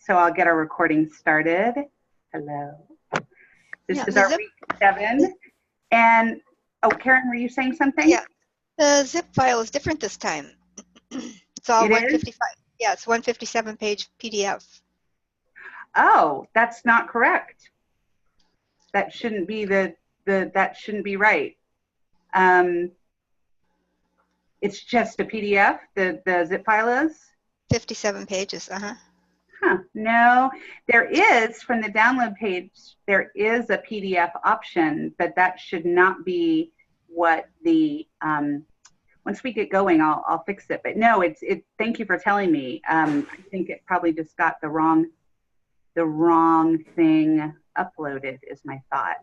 So I'll get our recording started. Hello. This is our week 7. And, oh, Karen, were you saying something? Yeah, the zip file is different this time. It's all 155. Yeah, it's 157 page PDF. Oh, that's not correct. That shouldn't be that shouldn't be right. It's just a PDF, the zip file is? 57 pages, Huh, no, there is, from the download page, there is a PDF option, but that should not be what the, once we get going, I'll fix it. But no, thank you for telling me. I think it probably just got the wrong thing uploaded is my thought.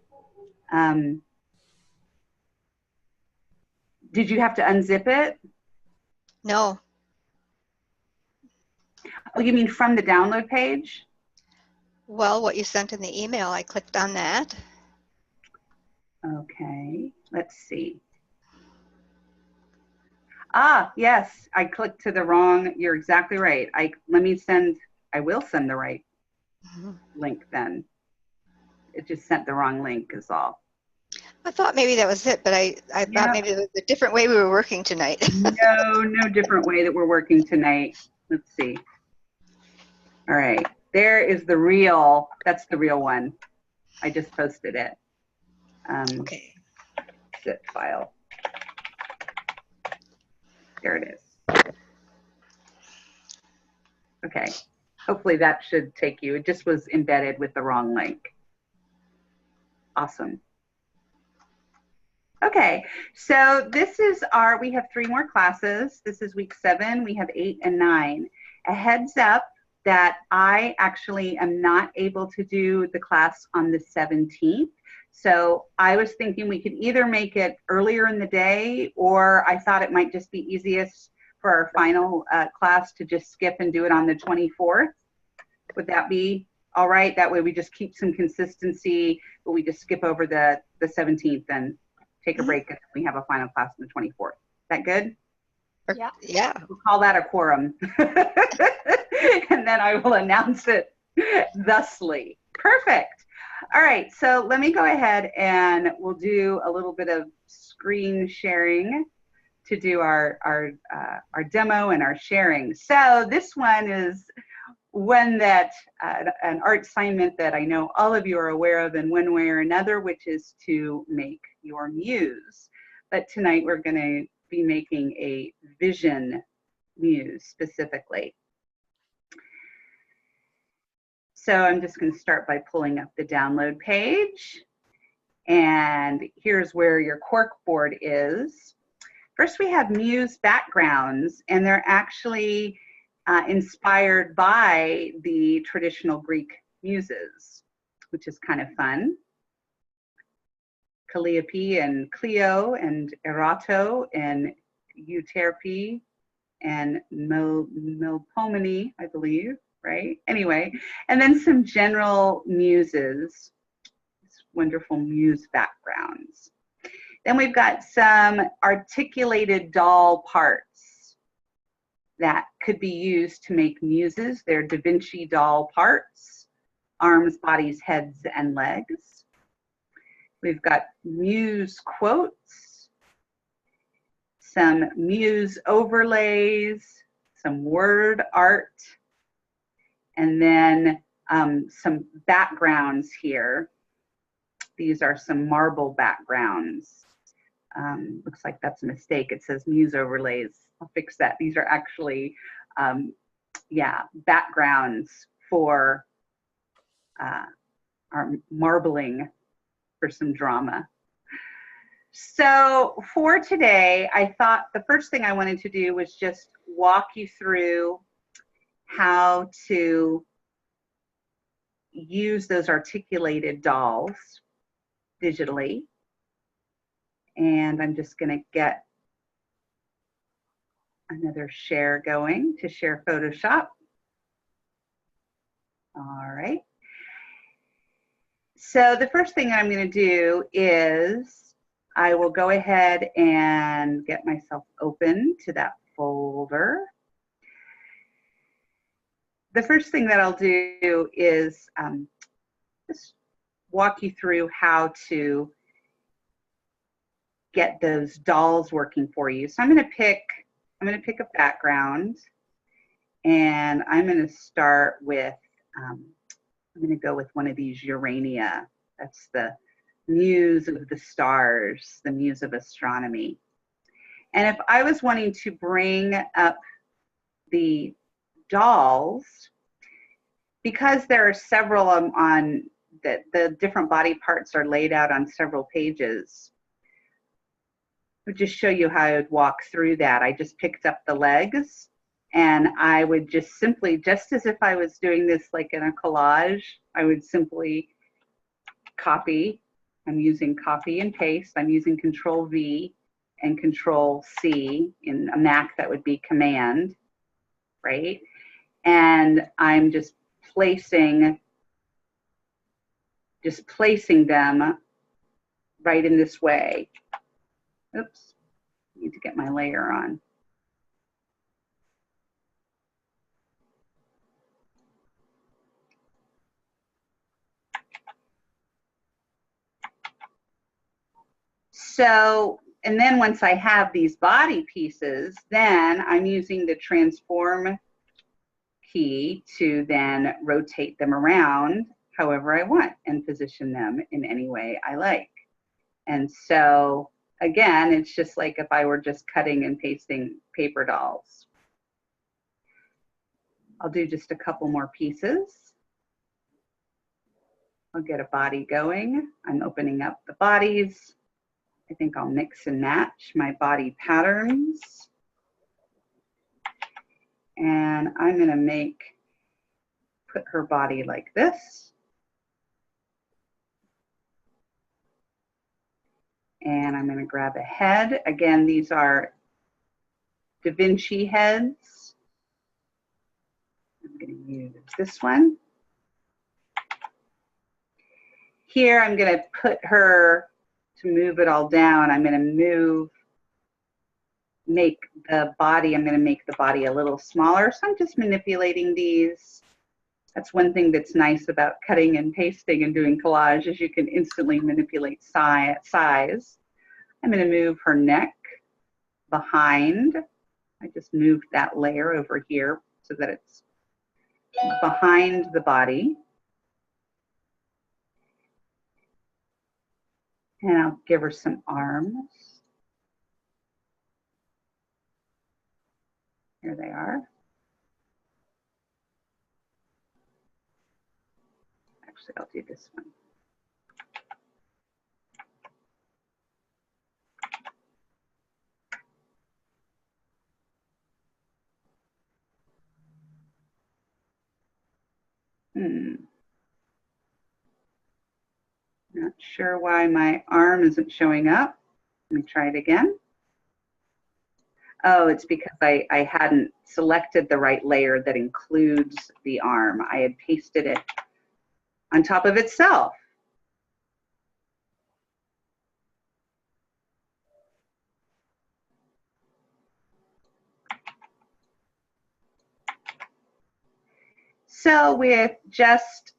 Did you have to unzip it? No. Oh, you mean from the download page? Well, what you sent in the email, I clicked on that. Okay, let's see. Ah, yes, I clicked to the wrong, you're exactly right. I will send the right link then. It just sent the wrong link is all. I thought maybe that was it, but I thought maybe it was a different way we were working tonight. No different way that we're working tonight. Let's see. All right, there is the real, that's the real one. I just posted it. Okay. Zip file. There it is. Okay, hopefully that should take you. It just was embedded with the wrong link. Awesome. Okay, so this is we have 3 more classes. This is week 7. We have 8 and 9. A heads up that I actually am not able to do the class on the 17th. So I was thinking we could either make it earlier in the day, or I thought it might just be easiest for our final class to just skip and do it on the 24th. Would that be all right? That way we just keep some consistency, but we just skip over the 17th and take a break and we have a final class on the 24th. Is that good? Yeah. Yeah. We'll call that a quorum. And then I will announce it thusly. Perfect. All right, so let me go ahead and we'll do a little bit of screen sharing to do our demo and our sharing. So this one is one that, an art assignment that I know all of you are aware of in one way or another, which is to make your muse. But tonight we're going to be making a vision muse specifically. So I'm just going to start by pulling up the download page. And here's where your cork board is. First, we have Muse backgrounds, and they're actually inspired by the traditional Greek muses, which is kind of fun. Calliope and Clio and Erato and Euterpe and Melpomene, I believe, right? Anyway, and then some general muses, wonderful muse backgrounds. Then we've got some articulated doll parts that could be used to make muses. They're Da Vinci doll parts, arms, bodies, heads, and legs. We've got muse quotes, some muse overlays, some word art, and then some backgrounds here. These are some marble backgrounds. Looks like that's a mistake. It says muse overlays. I'll fix that. These are actually, yeah, backgrounds for our marbling for some drama. So for today, I thought the first thing I wanted to do was just walk you through how to use those articulated dolls digitally. And I'm just going to get another share going to share Photoshop. All right. So the first thing I'm going to do is I will go ahead and get myself open to that folder. the first thing that I'll do is just walk you through how to get those dolls working for you. So I'm going to pick a background, and I'm going to start with, I'm going to go with one of these Urania. That's the Muse of the stars, the Muse of astronomy. And if I was wanting to bring up the dolls, because there are several on that, the different body parts are laid out on several pages, I would just show you how I would walk through that. I just picked up the legs, and I would just simply, just as if I was doing this like in a collage, I would simply copy. I'm using copy and paste. I'm using Control V and Control C. In a Mac, that would be Command, right? And I'm just placing them right in this way. Oops, I need to get my layer on. So, and then once I have these body pieces, then I'm using the transform key to then rotate them around however I want and position them in any way I like. And so, again, it's just like if I were just cutting and pasting paper dolls. I'll do just a couple more pieces. I'll get a body going. I'm opening up the bodies. I think I'll mix and match my body patterns. And I'm going to put her body like this. And I'm going to grab a head. Again, these are Da Vinci heads. I'm going to use this one. Here, I'm going to put her, to move it all down, I'm going to make the body a little smaller. So I'm just manipulating these. That's one thing that's nice about cutting and pasting and doing collage, is you can instantly manipulate size. I'm going to move her neck behind. I just moved that layer over here so that it's behind the body. And I'll give her some arms. Here they are. Actually, I'll do this one. Not sure why my arm isn't showing up. Let me try it again. Oh, it's because I hadn't selected the right layer that includes the arm. I had pasted it on top of itself. So with just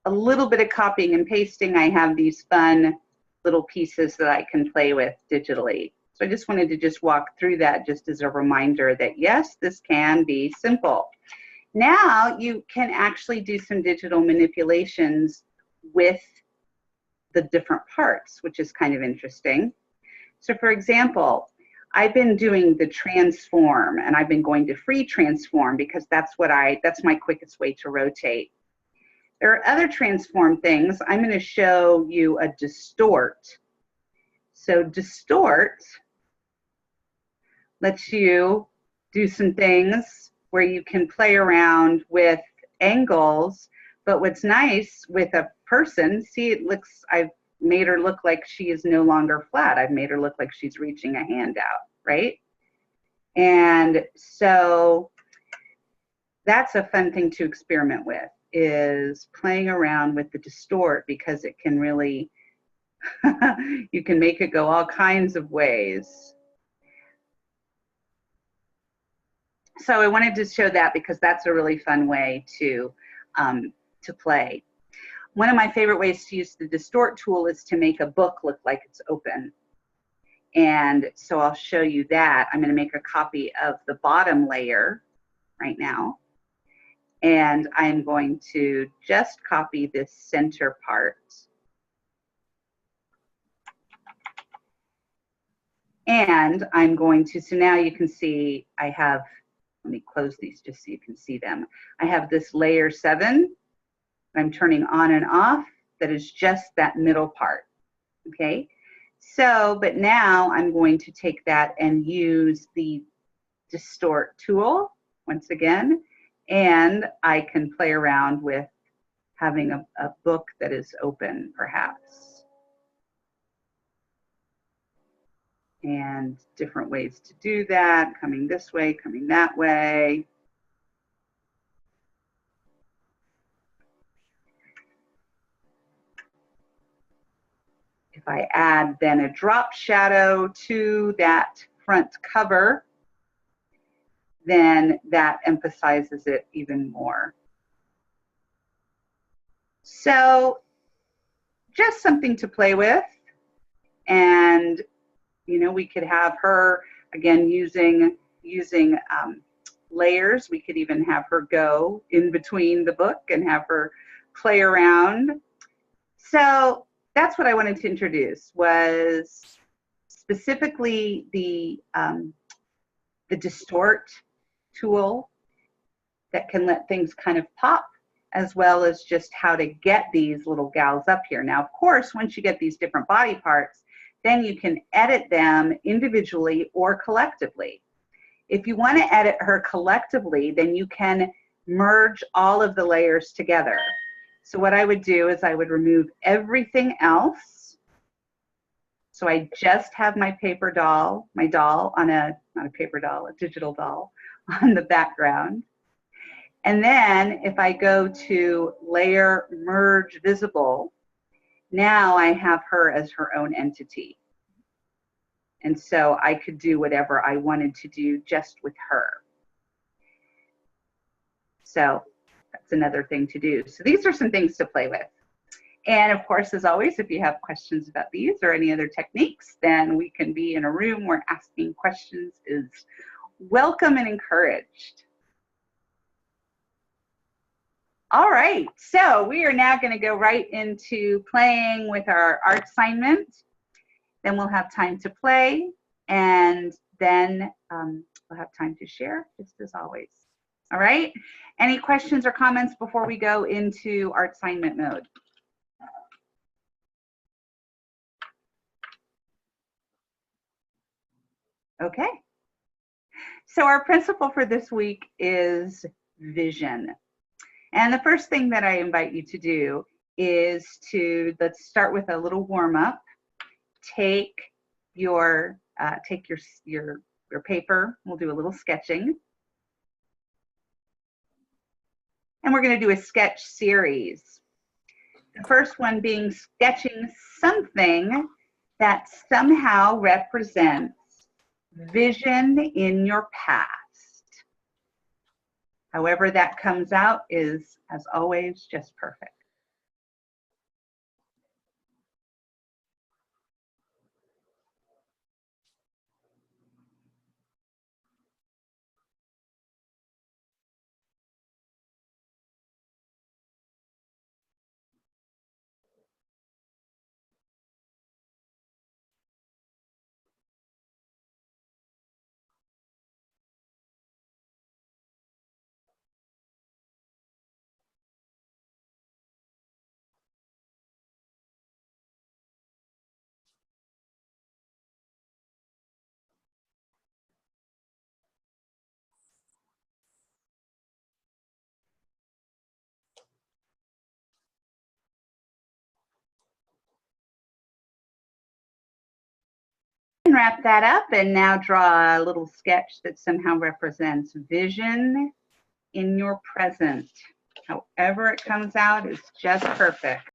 a little bit of copying and pasting, I have these fun little pieces that I can play with digitally. So I just wanted to just walk through that just as a reminder that yes, this can be simple. Now you can actually do some digital manipulations with the different parts, which is kind of interesting. So for example, I've been doing the transform, and I've been going to free transform because that's my quickest way to rotate. There are other transform things. I'm going to show you a distort. So distort lets you do some things where you can play around with angles, but what's nice with a person, see, I've made her look like she is no longer flat. I've made her look like she's reaching a hand out, right? And so that's a fun thing to experiment with, is playing around with the distort, because it can really, you can make it go all kinds of ways. So I wanted to show that because that's a really fun way to play. One of my favorite ways to use the distort tool is to make a book look like it's open. And so I'll show you that. I'm going to make a copy of the bottom layer right now. And I'm going to just copy this center part. And I'm going to, so now you can see I have, let me close these just so you can see them. I have this layer 7 I'm turning on and off that is just that middle part, okay? So, but now I'm going to take that and use the distort tool once again, and I can play around with having a book that is open perhaps. And different ways to do that, coming this way, coming that way. If I add then a drop shadow to that front cover, then that emphasizes it even more. So just something to play with. And, you know, we could have her, again, using layers. We could even have her go in between the book and have her play around. So that's what I wanted to introduce, was specifically the distort tool that can let things kind of pop, as well as just how to get these little gals up here. Now, of course, once you get these different body parts, then you can edit them individually or collectively. If you want to edit her collectively, then you can merge all of the layers together. So what I would do is I would remove everything else. So I just have my paper doll, my doll on a, not a paper doll, a digital doll on the background. And then if I go to layer merge visible, now I have her as her own entity. And so I could do whatever I wanted to do just with her. So that's another thing to do. So these are some things to play with. And of course, as always, if you have questions about these or any other techniques, then we can be in a room where asking questions is welcome and encouraged. All right, so we are now going to go right into playing with our art assignment. Then we'll have time to play, and then we'll have time to share, just as always. All right, any questions or comments before we go into art assignment mode? Okay, so our principle for this week is vision. And the first thing that I invite you to do is let's start with a little warm up. Take your paper. We'll do a little sketching. And we're going to do a sketch series. The first one being sketching something that somehow represents vision in your past. However that comes out is, as always, just perfect. Wrap that up and now draw a little sketch that somehow represents vision in your present. However it comes out is just perfect.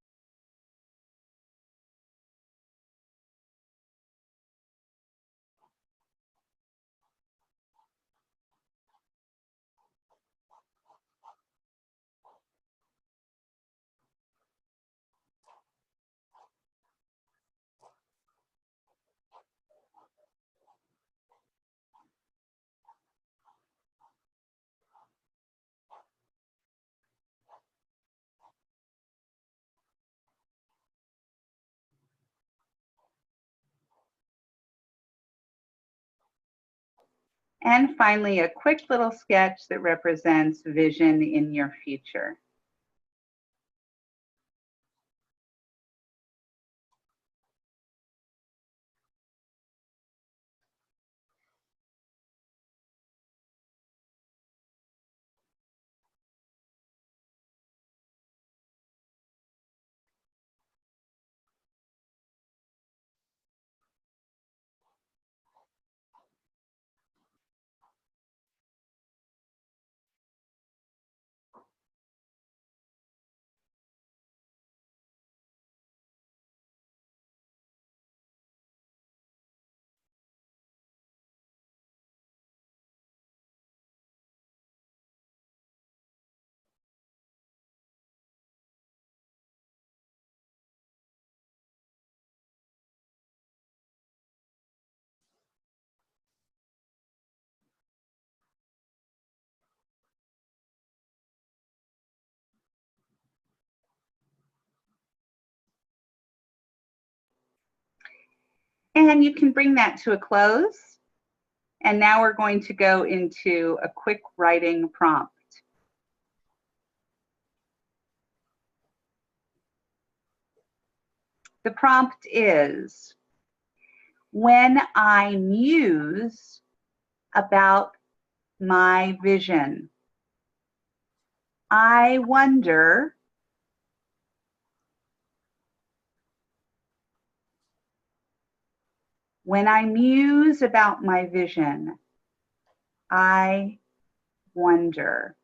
And finally, a quick little sketch that represents vision in your future. And you can bring that to a close. And now we're going to go into a quick writing prompt. The prompt is, when I muse about my vision, I wonder when I muse about my vision, I wonder.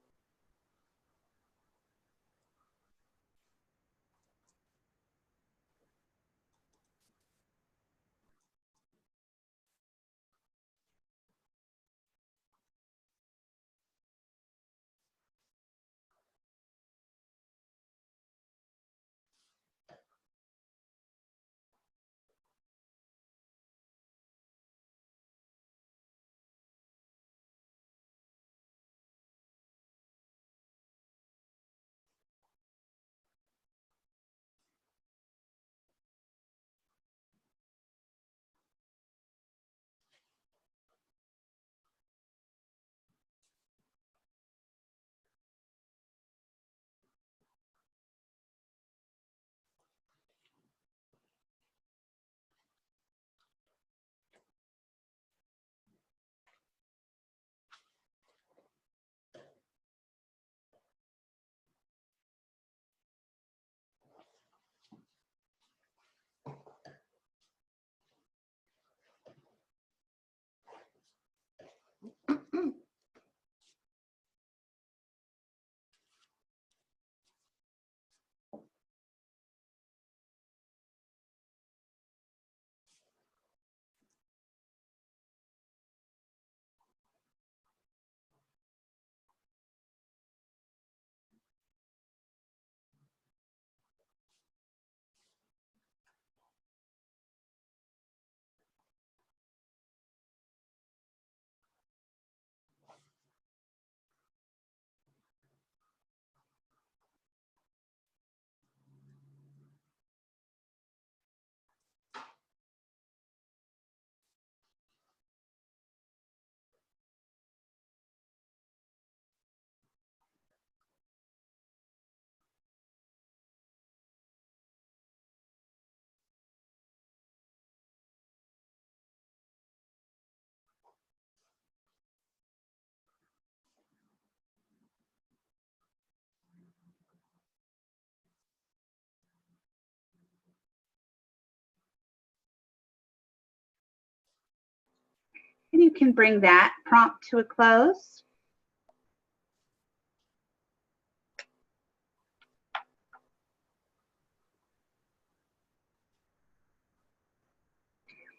And you can bring that prompt to a close.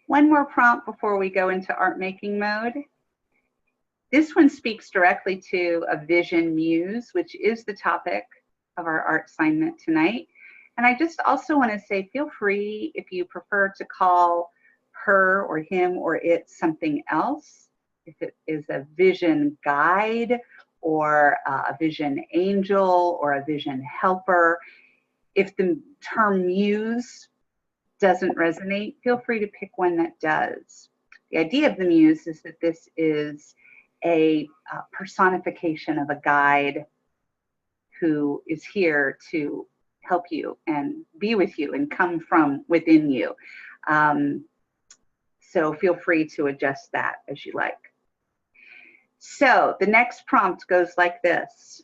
One more prompt before we go into art making mode. This one speaks directly to a vision muse, which is the topic of our art assignment tonight. And I just also want to say, feel free if you prefer to call her or him or it something else. If it is a vision guide or a vision angel or a vision helper. If the term muse doesn't resonate, feel free to pick one that does. The idea of the muse is that this is a personification of a guide who is here to help you and be with you and come from within you. So feel free to adjust that as you like. So the next prompt goes like this.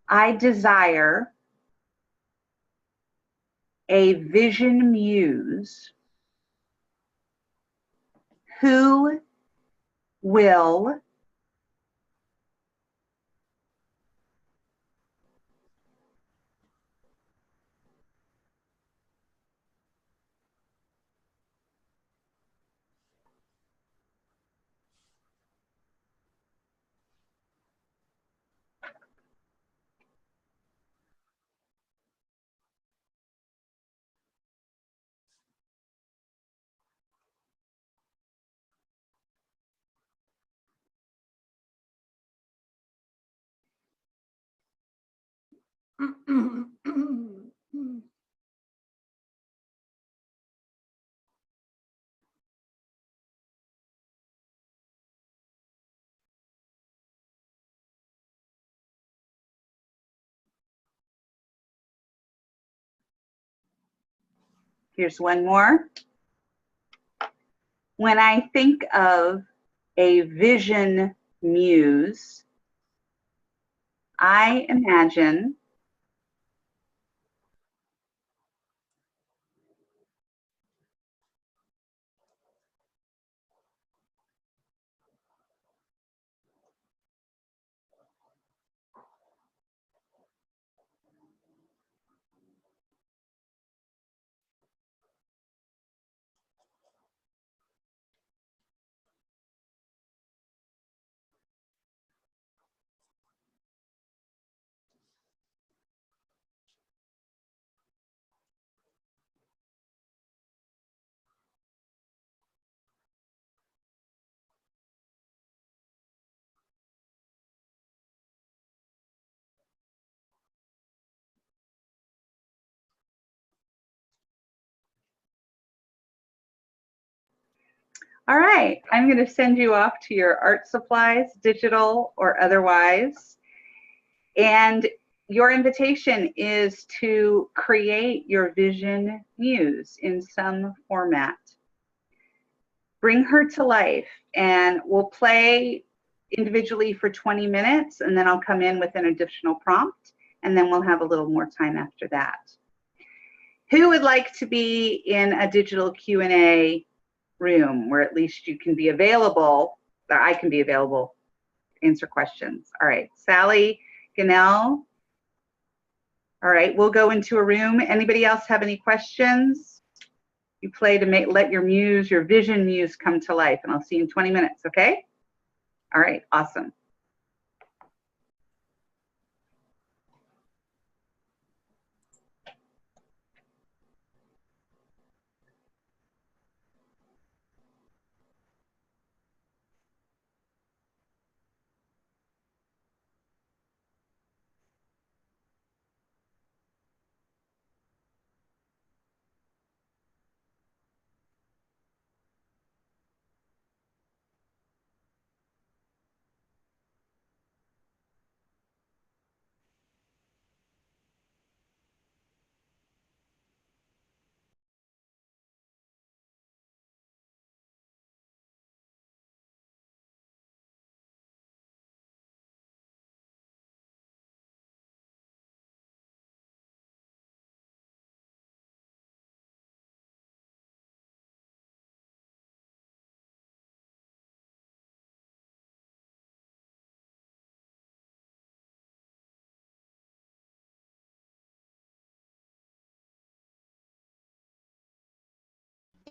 I desire a vision muse who will Here's one more. When I think of a vision muse, I imagine all right, I'm going to send you off to your art supplies, digital or otherwise. And your invitation is to create your vision muse in some format. Bring her to life, and we'll play individually for 20 minutes, and then I'll come in with an additional prompt, and then we'll have a little more time after that. Who would like to be in a digital Q&A room where at least you can be available, or I can be available to answer questions? All right, Sally, Ganell. All right, we'll go into a room. Anybody else have any questions? You play to let your muse, your vision muse come to life, and I'll see you in 20 minutes, okay? All right, awesome.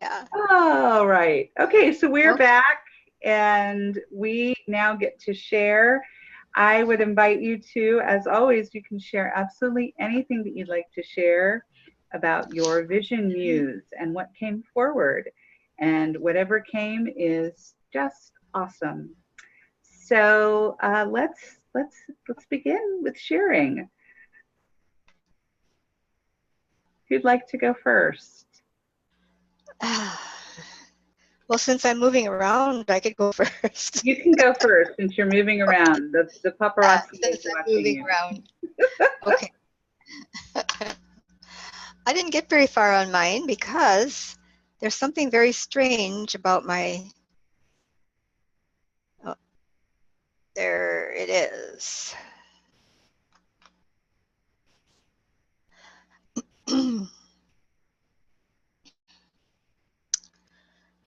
Yeah. All right. Okay, so we're back, and we now get to share. I would invite you to, as always, you can share absolutely anything that you'd like to share about your vision muse and what came forward. And whatever came is just awesome. So let's begin with sharing. Who'd like to go first? Well, since I'm moving around, I could go first. You can go first since you're moving around. The paparazzi is Since I'm watching moving you. around. Okay. I didn't get very far on mine because there's something very strange about my, oh, there it is.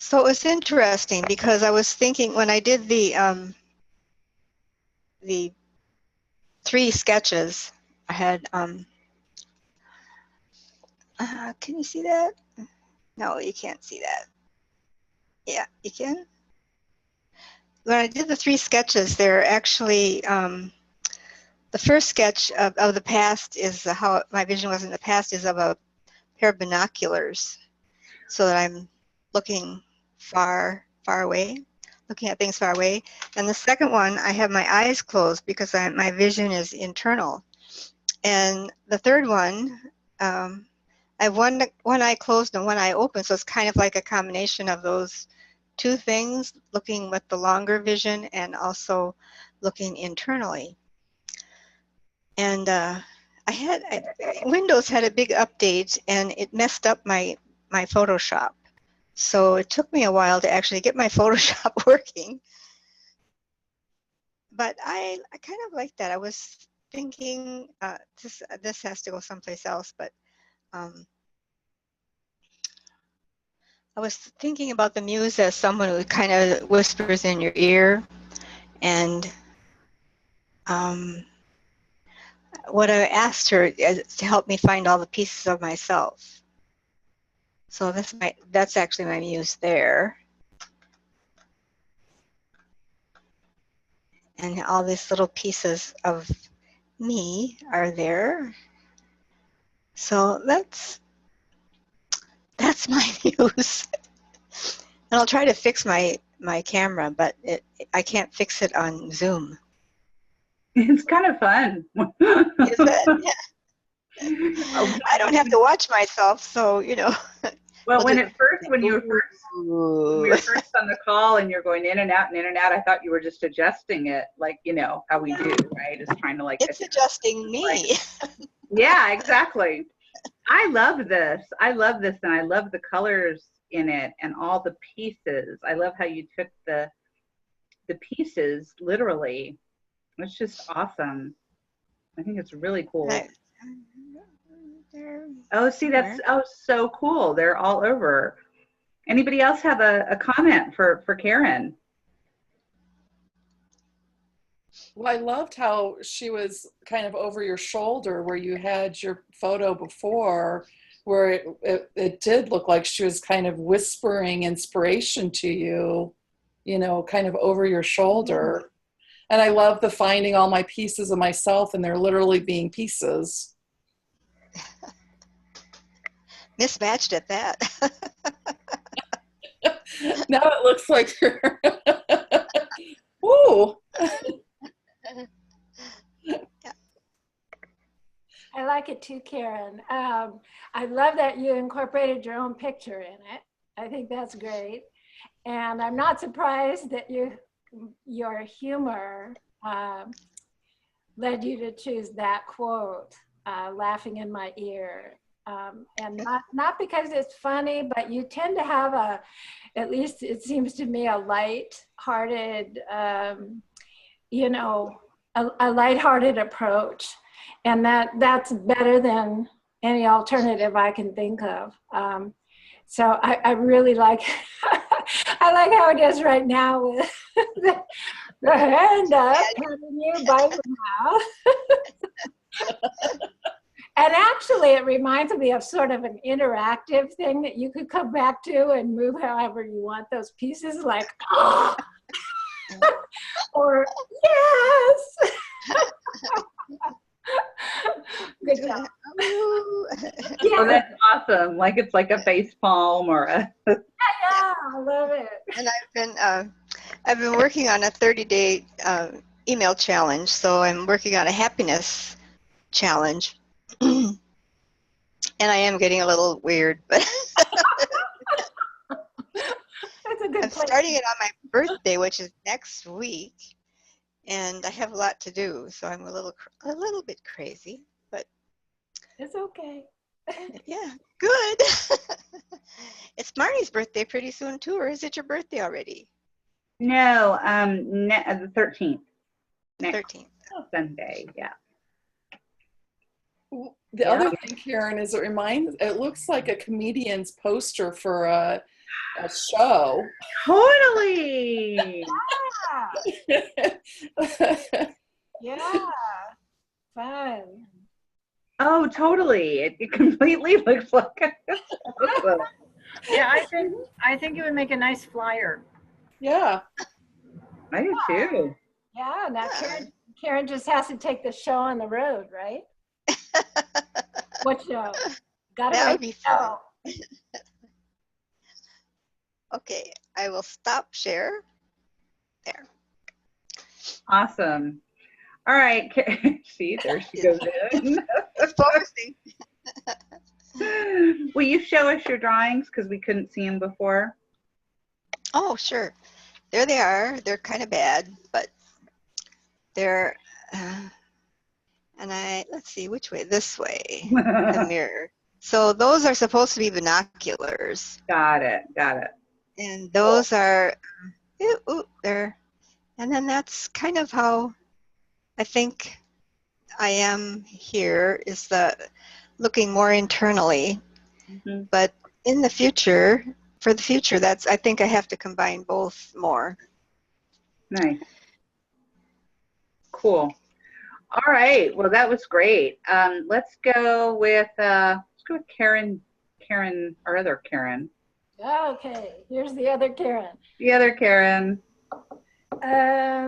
So it was interesting because I was thinking when I did the 3 sketches, I had, can you see that? No, you can't see that. Yeah, you can. When I did the 3 sketches, they're actually, the first sketch of the past is how my vision was in the past is of a pair of binoculars, so that I'm looking far away, looking at things far away. And the second one, I have my eyes closed because my vision is internal. And the third one, I have one eye closed and one eye open, so it's kind of like a combination of those 2 things, looking with the longer vision and also looking internally. And Windows had a big update and it messed up my Photoshop. So it took me a while to actually get my Photoshop working. But I kind of like that. I was thinking this has to go someplace else, but I was thinking about the Muse as someone who kind of whispers in your ear, and what I asked her is to help me find all the pieces of myself. So that's actually my Muse there. And all these little pieces of me are there. So that's my Muse. And I'll try to fix my camera, but I can't fix it on Zoom. It's kind of fun. Is it? Yeah. I don't have to watch myself, so you know. Well, when you were first on the call and you're going in and out, I thought you were just adjusting it, like how we do, right? Is trying to like. It's adjusting me. Like, yeah, exactly. I love this, and I love the colors in it and all the pieces. I love how you took the pieces literally. It's just awesome. I think it's really cool. Right. Oh, see, that's so cool. They're all over. Anybody else have a comment for Karen? Well, I loved how she was kind of over your shoulder where you had your photo before, where it did look like she was kind of whispering inspiration to you, kind of over your shoulder. And I love the finding all my pieces of myself, and they're literally being pieces. Mismatched at that. Now it looks like you're Ooh. I like it too, Karen. I love that you incorporated your own picture in it. I think that's great. And I'm not surprised that your humor led you to choose that quote, laughing in my ear. And not because it's funny, but you tend to have at least it seems to me, a light-hearted, a light-hearted approach. And that's better than any alternative I can think of. So I really like, I like how it is right now with the hand up, having you by the mouth. And actually, it reminds me of sort of an interactive thing that you could come back to and move however you want those pieces, like, oh, or yes. Good job. Oh, that's awesome. Like it's like a face palm or a. Yeah, I love it. And I've been working on a 30-day email challenge, so I'm working on a happiness challenge. And I am getting a little weird, but That's good I'm place. starting it on my birthday, which is next week, and I have a lot to do, so I'm a little bit crazy, but It's okay. yeah, good. It's Marnie's birthday pretty soon too, or is it your birthday already? No, the 13th. Next 13th. Sunday, yeah. The Yeah. other thing, Karen, is it looks like a comedian's poster for a show. Totally. Yeah. Fun. Oh, totally. It completely looks like awesome. Yeah, I think it would make a nice flyer. Yeah. I do too. Yeah. Now Yeah. Karen just has to take the show on the road, right? What show? Got That it. would be fun. Okay, I will stop share. There. Awesome. All right. See, there she goes in. It's focusing. Will you show us your drawings because we couldn't see them before? Oh, sure. There they are. They're kind of bad, but they're, and let's see, which way? This way, the mirror. So those are supposed to be binoculars. Got it. Got it. And those are, there. And then that's kind of how I think I am here, is looking more internally. Mm-hmm. But in the future, for the future, I think I have to combine both more. Nice. Cool. All right. Well, that was great. Let's go with Karen. Karen, our other Karen. Okay. Here's the other Karen. The other Karen. I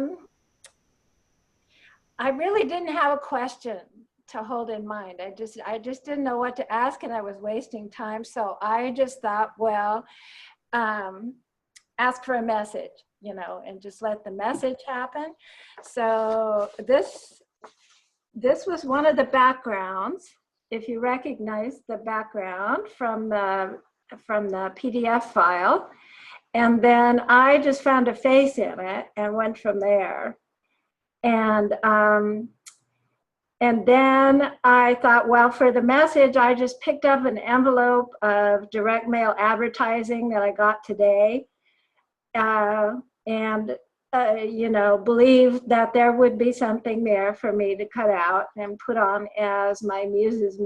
really didn't have a question to hold in mind. I just didn't know what to ask, and I was wasting time. So I just thought, well, ask for a message, and just let the message happen. So this was one of the backgrounds. If you recognize the background from the PDF file, and then I just found a face in it and went from there. And then I thought, well, for the message, I just picked up an envelope of direct mail advertising that I got today, and believed that there would be something there for me to cut out and put on as my Muse's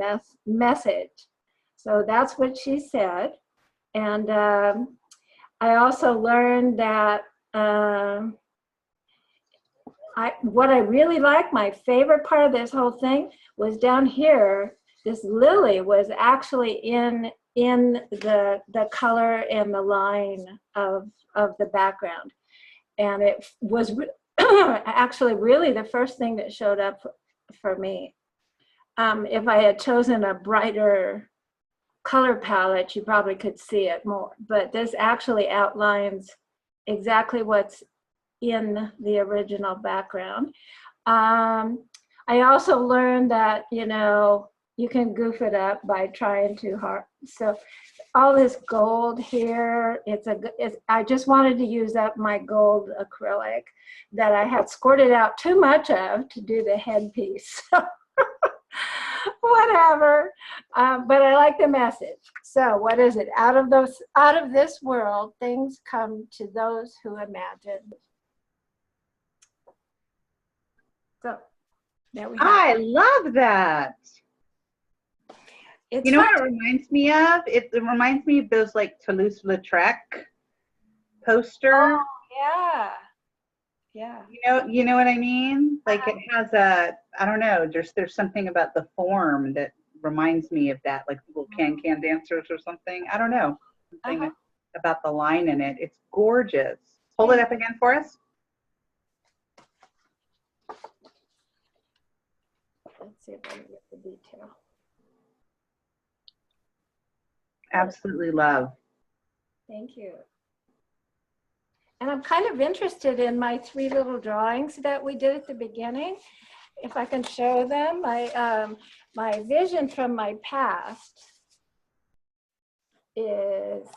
message. So that's what she said. And I also learned that what I really liked, my favorite part of this whole thing, was down here. This lily was actually in the color and the line of the background, and it was actually really the first thing that showed up for me. If I had chosen a brighter color palette, you probably could see it more, but this actually outlines exactly what's in the original background. I also learned that, you can goof it up by trying too hard. So all this gold here, I just wanted to use up my gold acrylic that I had squirted out too much of to do the headpiece. Whatever, but I like the message. So what is it? Out of this world, things come to those who imagine. So there we go. I love that. It's You know fun. what it reminds me of? It reminds me of those like Toulouse-Lautrec poster. Oh, yeah. Yeah. You know what I mean? Like it has I don't know, there's something about the form that reminds me of that, like little can dancers or something. I don't know. Something about the line in it. It's gorgeous. Hold it up again for us. Let's see if I can get the detail. Absolutely love. Thank you. And I'm kind of interested in my 3 little drawings that we did at the beginning. If I can show them, my vision from my past is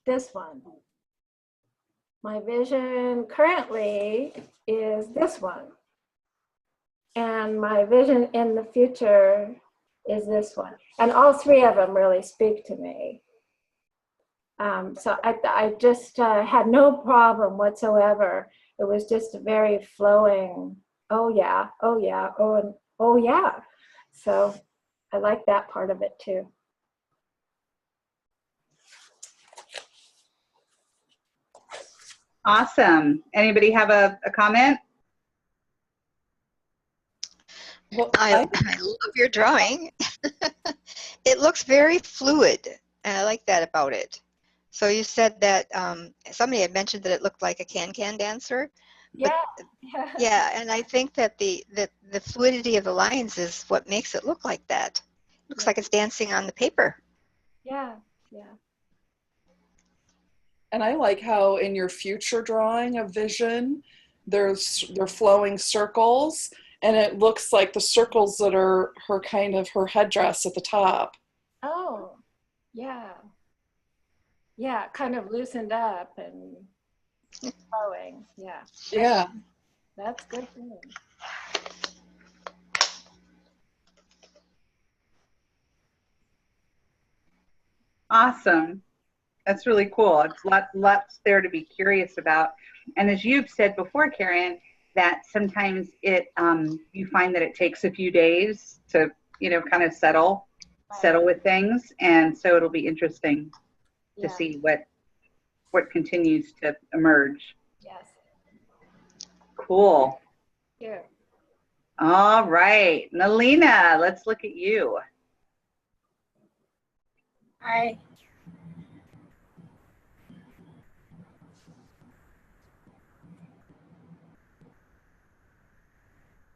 this one. My vision currently is this one. And my vision in the future is this one. And all three of them really speak to me. So I just had no problem whatsoever. It was just a very flowing, oh yeah, oh yeah, oh yeah. So I like that part of it too. Awesome. Anybody have a comment? Well, I love your drawing. It looks very fluid, and I like that about it. So you said that somebody had mentioned that it looked like a can-can dancer. Yeah. Yeah, and I think that the fluidity of the lines is what makes it look like that. It looks like it's dancing on the paper. Yeah, yeah. and I like how in your future drawing of vision, they're flowing circles, and it looks like the circles that are her kind of her headdress at the top. Oh, yeah. Yeah, kind of loosened up and flowing. Yeah. Yeah. That's good for me. Awesome. That's really cool. It's lots there to be curious about. And as you've said before, Karen, that sometimes it you find that it takes a few days to, you know, kind of settle with things. And so it'll be interesting to see what continues to emerge. Yes. Cool. Here. All right. Nalina, let's look at you. Hi.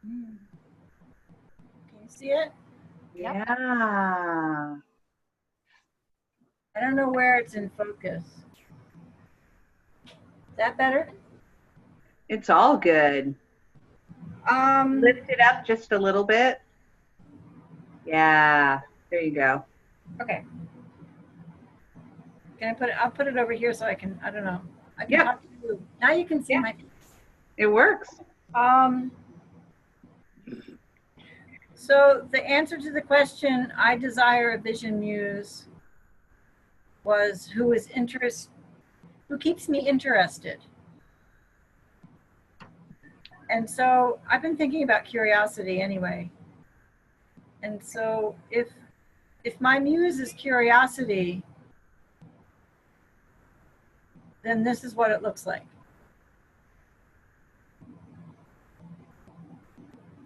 Can you see it? Yeah. I don't know where it's in focus. Is that better? It's all good. Lift it up just a little bit. Yeah. There you go. Okay. Can I put it? I'll put it over here so I can. I don't know. I can Yep. talk to you. Now you can see Yeah. my. It works. So the answer to the question, I desire a vision muse, was who keeps me interested. And so I've been thinking about curiosity anyway. And so if my muse is curiosity, then this is what it looks like.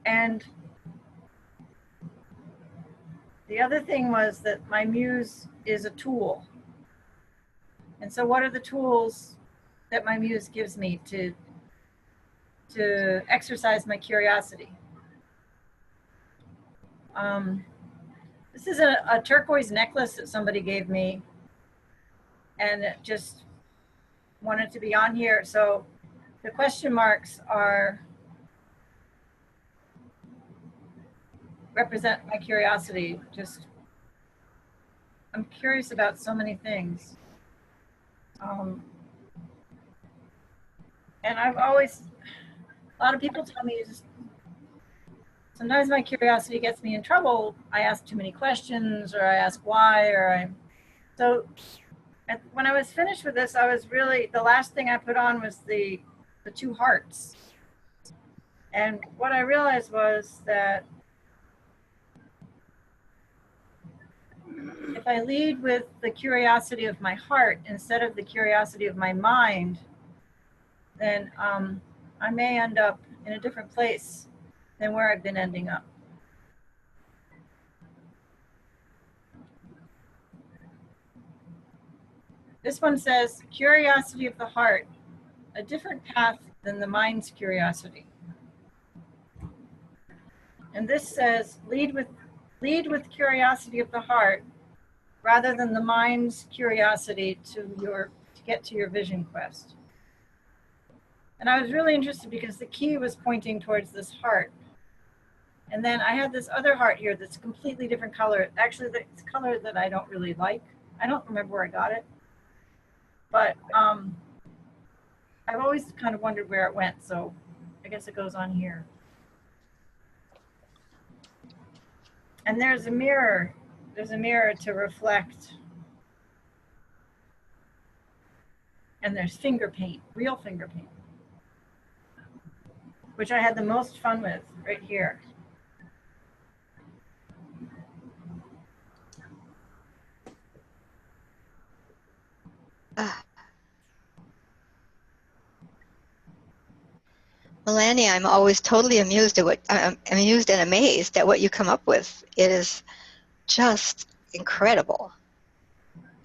And the other thing was that my muse is a tool. And so what are the tools that my muse gives me to exercise my curiosity? This is a turquoise necklace that somebody gave me, and it just wanted to be on here. So the question marks represent my curiosity. Just, I'm curious about so many things. And I've always, a lot of people tell me just, sometimes my curiosity gets me in trouble. I ask too many questions, or I ask why, so when I was finished with this, I was really, the last thing I put on was the two hearts. And what I realized was that if I lead with the curiosity of my heart instead of the curiosity of my mind, then I may end up in a different place than where I've been ending up. This one says, curiosity of the heart, a different path than the mind's curiosity. And this says, lead with curiosity of the heart rather than the mind's curiosity to get to your vision quest. And I was really interested because the key was pointing towards this heart. And then I had this other heart here that's a completely different color. Actually, it's a color that I don't really like. I don't remember where I got it. But I've always kind of wondered where it went, so I guess it goes on here. And there's a mirror. There's a mirror to reflect. And there's finger paint, real finger paint, which I had the most fun with right here. Melania, I'm always totally amused at I'm amused and amazed at what you come up with. It is just incredible.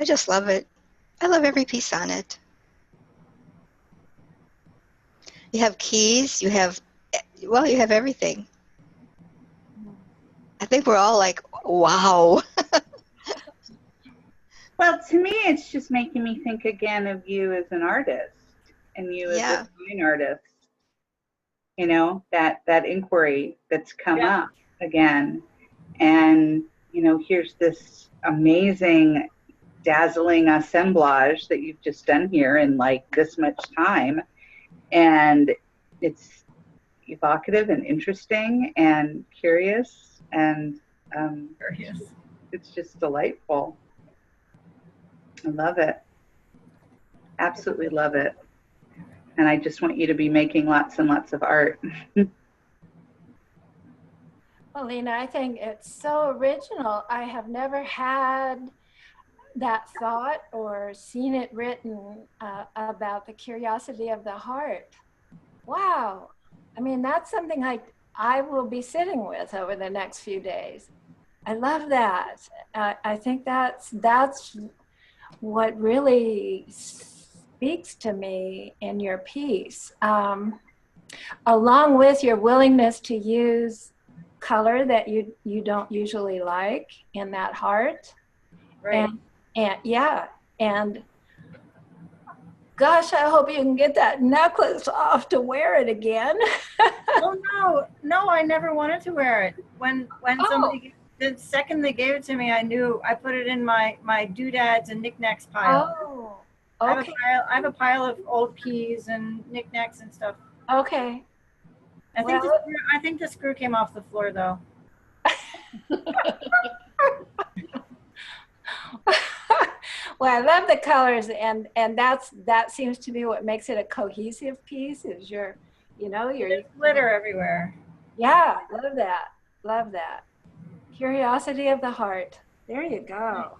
I just love it. I love every piece on it. You have keys, you have, well, you have everything. I think we're all like, wow. Well, to me, it's just making me think again of you as an artist and you as a fine artist. You know, that inquiry that's come up again. And, you know, here's this amazing, dazzling assemblage that you've just done here in like this much time. And it's evocative and interesting and curious and it's just delightful. I love it. Absolutely love it. And I just want you to be making lots and lots of art. Well, Lena, I think it's so original. I have never had that thought or seen it written about the curiosity of the heart. Wow. I mean, that's something I will be sitting with over the next few days. I love that. I think that's what really speaks to me in your piece, along with your willingness to use color that you don't usually like in that heart. Right. And yeah, and gosh, I hope you can get that necklace off to wear it again. Oh no, I never wanted to wear it. When somebody, the second they gave it to me, I knew. I put it in my doodads and knickknacks pile. Oh, okay. I have a pile of old keys and knickknacks and stuff. Okay. I think the screw came off the floor though. Well, I love the colors, and that seems to be what makes it a cohesive piece. Is your Glitter everywhere. Yeah, love that. Curiosity of the heart. There you go.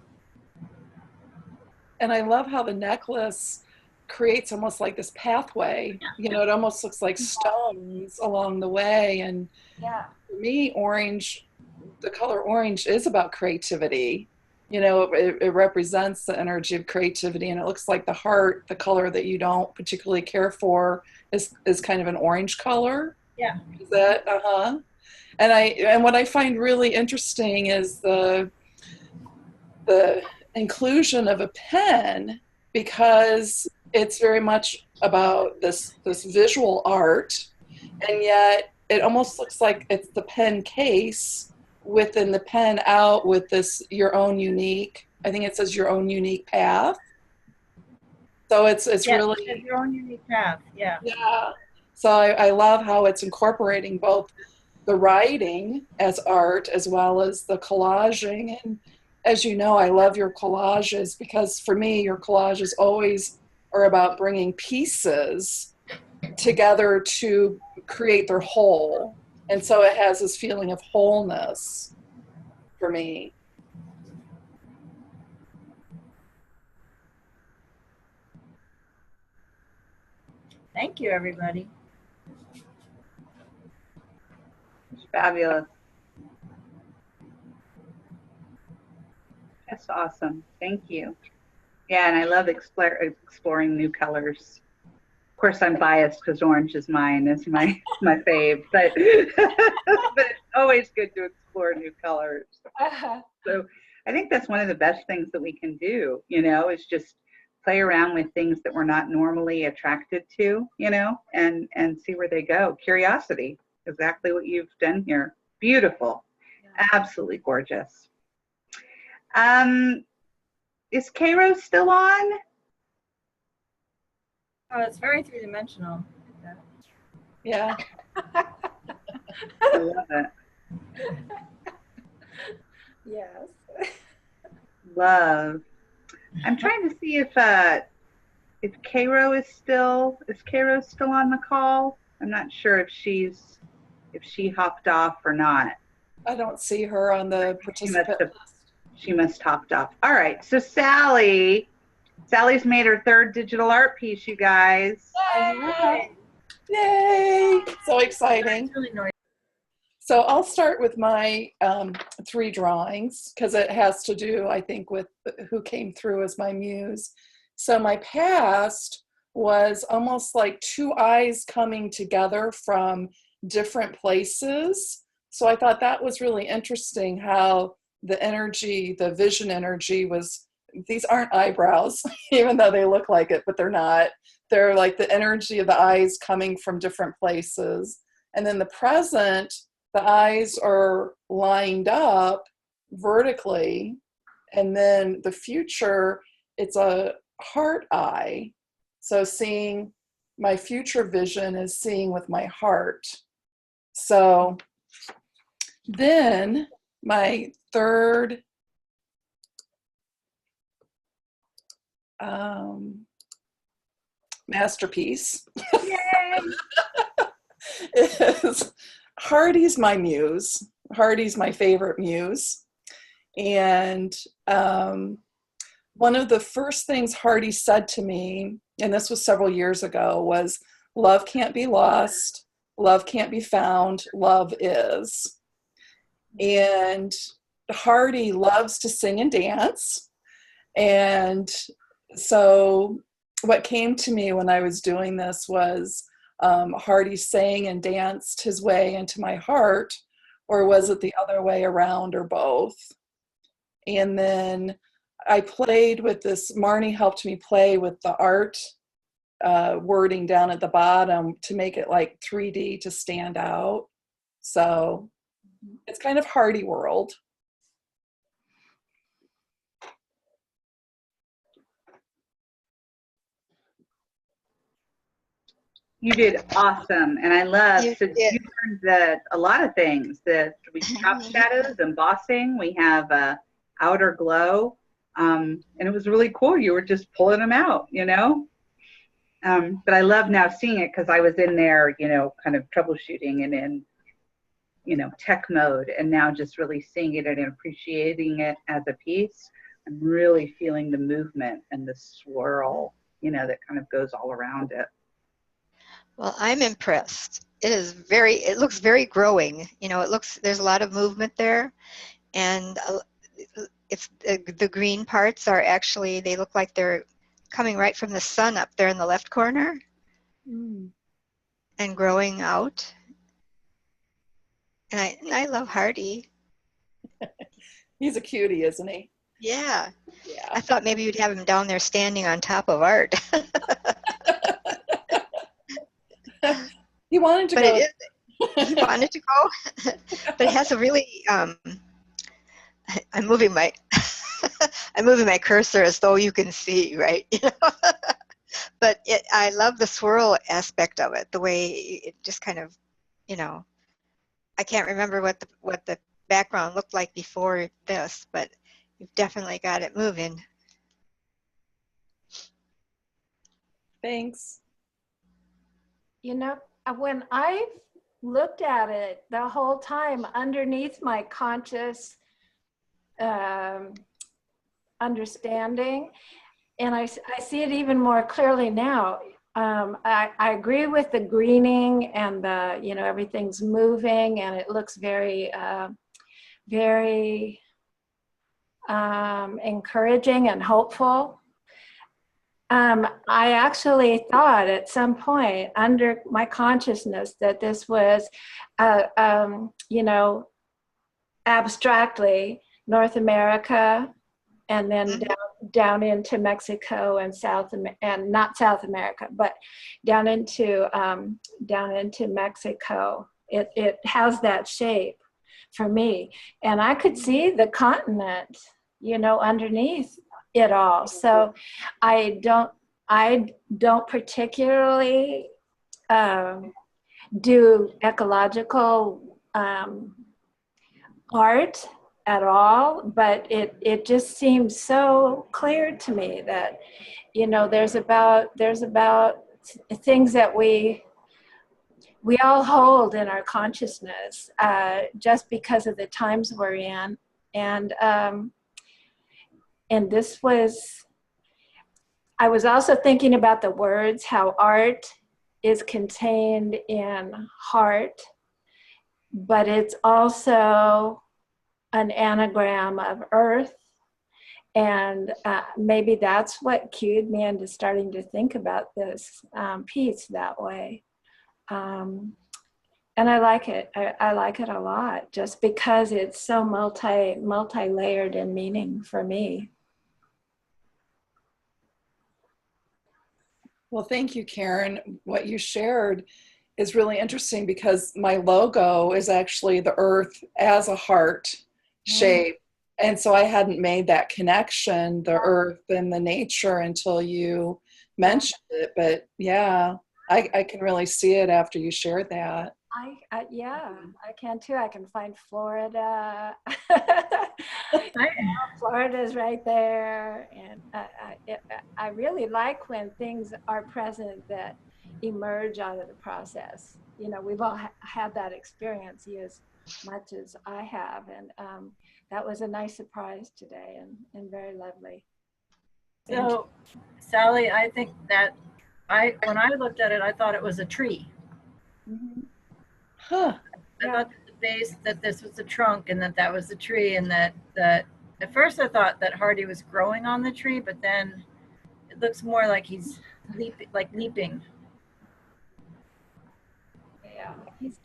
And I love how the necklace creates almost like this pathway. You know, it almost looks like stones along the way. And for me, orange, the color orange is about creativity. You know, it represents the energy of creativity, and it looks like the heart, the color that you don't particularly care for, is kind of an orange color. Yeah. Is that And what I find really interesting is the inclusion of a pen, because it's very much about this visual art, and yet it almost looks like it's the pen case within the pen out with this your own unique, I think it says your own unique path. So it's really it's your own unique path. Yeah. So I love how it's incorporating both the writing as art as well as the collaging. And as you know, I love your collages, because for me, your collages always are about bringing pieces together to create their whole. And so it has this feeling of wholeness for me. Thank you, everybody. It's fabulous. That's awesome. Thank you. Yeah, and I love exploring new colors. Of course, I'm biased because orange is mine. It's my fave, but it's always good to explore new colors. So I think that's one of the best things that we can do, you know, is just play around with things that we're not normally attracted to, you know, and see where they go. Curiosity, exactly what you've done here. Beautiful. Absolutely gorgeous. Is Cairo still on? Oh, it's very three-dimensional. Yeah. I love it. Yes. Love. I'm trying to see if Cairo is still on the call. I'm not sure if she hopped off or not. I don't see her on the participant list. She must hopped off. All right. So Sally's made her third digital art piece, you guys. Yay! Yay! So exciting. It's really noisy. So I'll start with my 3 drawings because it has to do, I think, with who came through as my muse. So my past was almost like 2 eyes coming together from different places. So I thought that was really interesting how the energy, the vision energy was, these aren't eyebrows, even though they look like it, but they're not. They're like the energy of the eyes coming from different places. And then the present, the eyes are lined up vertically, and then the future, it's a heart eye. So seeing my future vision is seeing with my heart. So then my third masterpiece is Hardy's my muse. Hardy's my favorite muse. And one of the first things Hardy said to me, and this was several years ago, was love can't be lost, love can't be found, love is. And Hardy loves to sing and dance. And so what came to me when I was doing this was Hardy sang and danced his way into my heart, or was it the other way around, or both? And then I played with this, Marnie helped me play with the art wording down at the bottom to make it like 3D to stand out. So it's kind of Hardy world. You did awesome, and I love. You So did. you learned a lot of things. We drop shadows, embossing. We have outer glow, and it was really cool. You were just pulling them out, you know. But I love now seeing it because I was in there, you know, kind of troubleshooting and in, you know, tech mode, and now just really seeing it and appreciating it as a piece. I'm really feeling the movement and the swirl, you know, that kind of goes all around it. Well, I'm impressed. It looks very growing. You know, there's a lot of movement there, and it's the green parts are actually, they look like they're coming right from the sun up there in the left corner and growing out. And I love Hardy. He's a cutie, isn't he? Yeah. Yeah. I thought maybe you'd have him down there standing on top of art. He wanted to But go. he wanted to go, but it has a really, I'm moving my cursor as though you can see, right? You know? But I love the swirl aspect of it, the way it just kind of, you know, I can't remember what the background looked like before this, but you've definitely got it moving. Thanks. You know, when I looked at it the whole time underneath my conscious understanding, and I see it even more clearly now. I agree with the greening and the, you know, everything's moving and it looks very, very encouraging and hopeful. I actually thought at some point under my consciousness that this was, you know, abstractly North America, and then down into Mexico and and not South America, but down into Mexico. It has that shape for me, and I could see the continent, you know, underneath it all. So I don't I don't particularly do ecological art at all, but it just seems so clear to me that, you know, there's about things that we all hold in our consciousness just because of the times we're in, and this was, I was also thinking about the words, how art is contained in heart, but it's also an anagram of earth. And maybe that's what cued me into starting to think about this piece that way. And I like it. I like it a lot, just because it's so multi-layered in meaning for me. Well, thank you, Karen. What you shared is really interesting because my logo is actually the earth as a heart shape. And so I hadn't made that connection, the earth and the nature, until you mentioned it. But yeah, I can really see it after you shared that. Yeah, I can too. I can find Florida. Florida's right there. And I really like when things are present that emerge out of the process. You know, we've all had that experience, you as much as I have. And that was a nice surprise today, and very lovely. So, Sally, I think that when I looked at it, I thought it was a tree. Mm-hmm. Huh. I thought that the base, that this was the trunk, and that was the tree, and that at first I thought that Hardy was growing on the tree, but then it looks more like he's leaping. Yeah,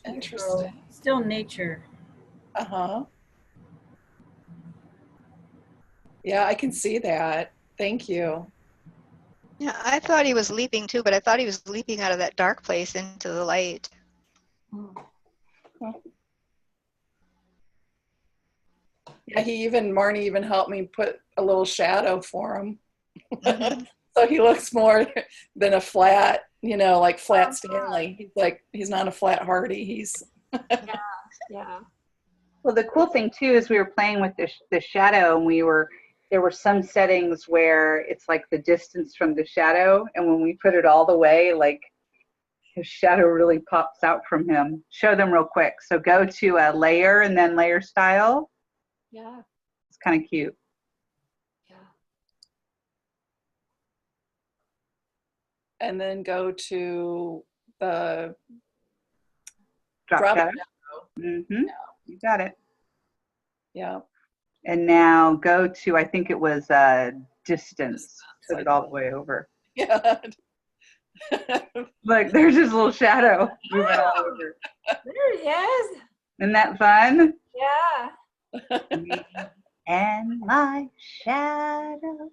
Interesting. So, still nature. Uh-huh. Yeah, I can see that. Thank you. Yeah, I thought he was leaping too, but I thought he was leaping out of that dark place into the light. Yeah, Marnie even helped me put a little shadow for him. Mm-hmm. So he looks more than a flat, you know, like flat Stanley. He's not a flat Hardy. He's yeah. Well, the cool thing too is we were playing with the shadow, and there were some settings where it's like the distance from the shadow, and when we put it all the way, like his shadow really pops out from him. Show them real quick. So go to a layer and then layer style. Yeah. It's kind of cute. Yeah. and then go to the Drop shadow. Mm-hmm. You got it. Yeah. And now go to, I think it was distance. Put it all the way over. Yeah. Look, there's his little shadow moving all over. There he is. Isn't that fun? Yeah. Me and my shadow.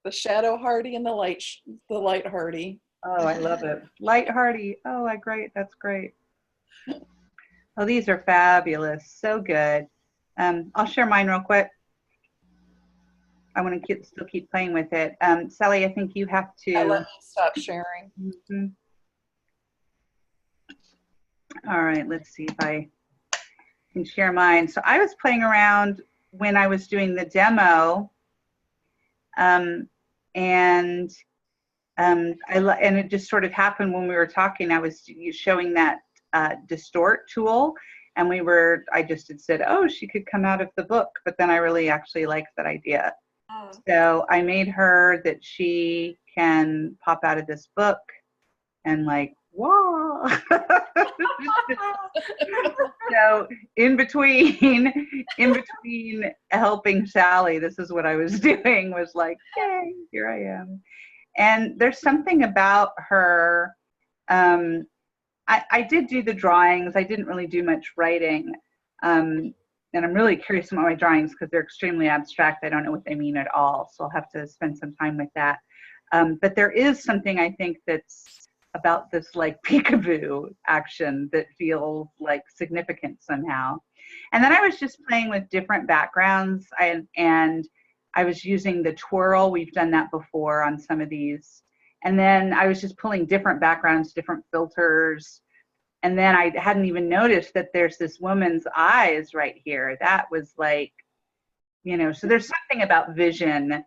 The shadow Hardy and the light Hardy. Oh, I love it. Light Hardy. Oh, great. That's great. Oh, these are fabulous. So good. I'll share mine real quick. I want to still keep playing with it. Sally, I think you have to. Let me stop sharing. Mm-hmm. All right, let's see if I can share mine. So I was playing around when I was doing the demo, and it just sort of happened when we were talking. I was showing that distort tool, and I just had said, oh, she could come out of the book, but then I really actually liked that idea. Oh. So I made her that she can pop out of this book and like, whoa. So in between helping Sally, this is what I was doing, was like, yay, here I am. And there's something about her, I did do the drawings. I didn't really do much writing. And I'm really curious about my drawings because they're extremely abstract. I don't know what they mean at all. So I'll have to spend some time with that. But there is something I think that's about this like peekaboo action that feels like significant somehow. And then I was just playing with different backgrounds, and I was using the twirl. We've done that before on some of these. And then I was just pulling different backgrounds, different filters. And then I hadn't even noticed that there's this woman's eyes right here. That was like, you know, so there's something about vision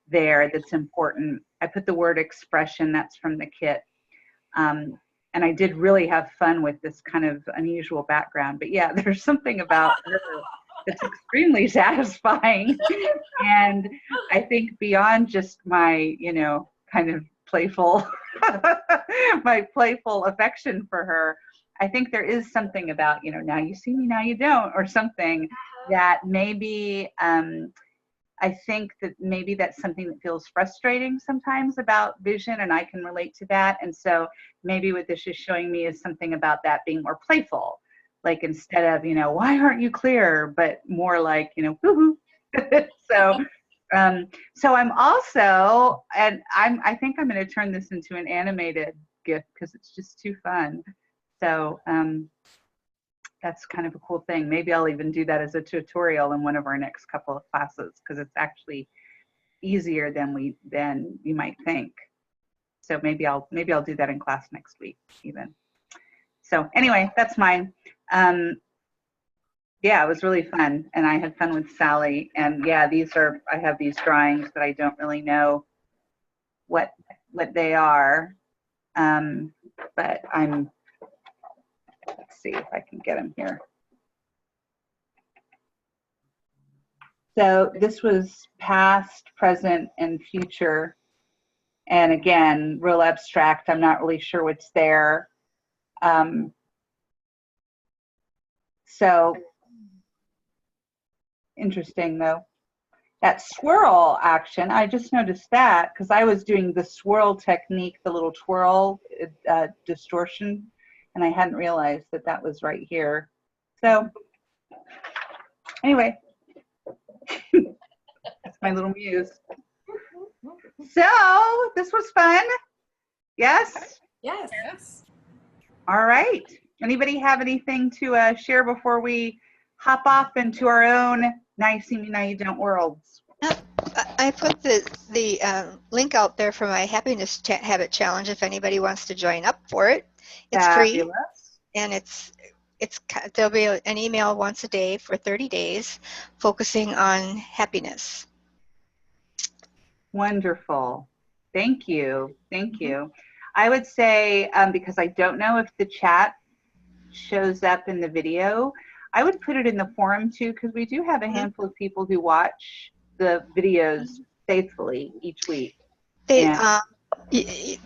there that's important. I put the word expression, that's from the kit. And I did really have fun with this kind of unusual background. But yeah, there's something about her that's extremely satisfying. And I think beyond just my, you know, kind of playful, my playful affection for her, I think there is something about, you know, now you see me, now you don't, or something that maybe, I think that maybe that's something that feels frustrating sometimes about vision, and I can relate to that. And so maybe what this is showing me is something about that being more playful, like instead of, you know, why aren't you clear, but more like, you know, woohoo. So I'm also, and I think I'm going to turn this into an animated GIF because it's just too fun. So that's kind of a cool thing. Maybe I'll even do that as a tutorial in one of our next couple of classes, because it's actually easier than you might think. So maybe I'll do that in class next week even. So anyway, that's mine. Yeah, it was really fun, and I had fun with Sally. And yeah, I have these drawings that I don't really know what they are, but let's see if I can get them here. So this was past, present, and future. And again, real abstract. I'm not really sure what's there. So interesting though. That swirl action, I just noticed that because I was doing the swirl technique, the little twirl distortion, and I hadn't realized that that was right here. So anyway, that's my little muse. So this was fun. Yes? Yes. Yes. All right. Anybody have anything to share before we hop off into our own Now You See Me, Now You Don't worlds? I put the link out there for my Happiness Habit Challenge if anybody wants to join up for it. It's free, and there'll be an email once a day for 30 days focusing on happiness. Wonderful. Thank you. Thank you. I would say, because I don't know if the chat shows up in the video, I would put it in the forum too, because we do have a handful of people who watch the videos faithfully each week. Do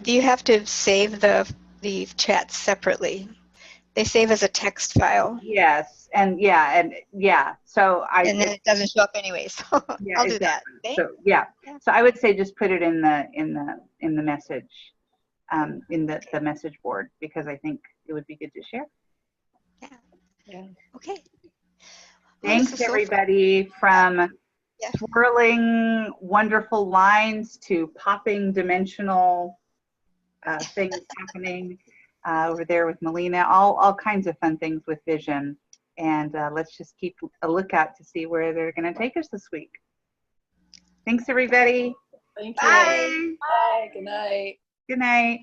you have to save the chats separately? They save as a text file. Yes, and yeah. So and then it doesn't show up anyway. So yeah, I'll do that. So yeah. So I would say just put it in the message, in the message board, because I think it would be good to share. Yeah. Okay. Thanks everybody, from swirling wonderful lines to popping dimensional things happening over there with Melina, all kinds of fun things with vision. And let's just keep a lookout to see where they're going to take us this week. Thanks everybody. Thank you. Bye. Bye. Good night. Good night.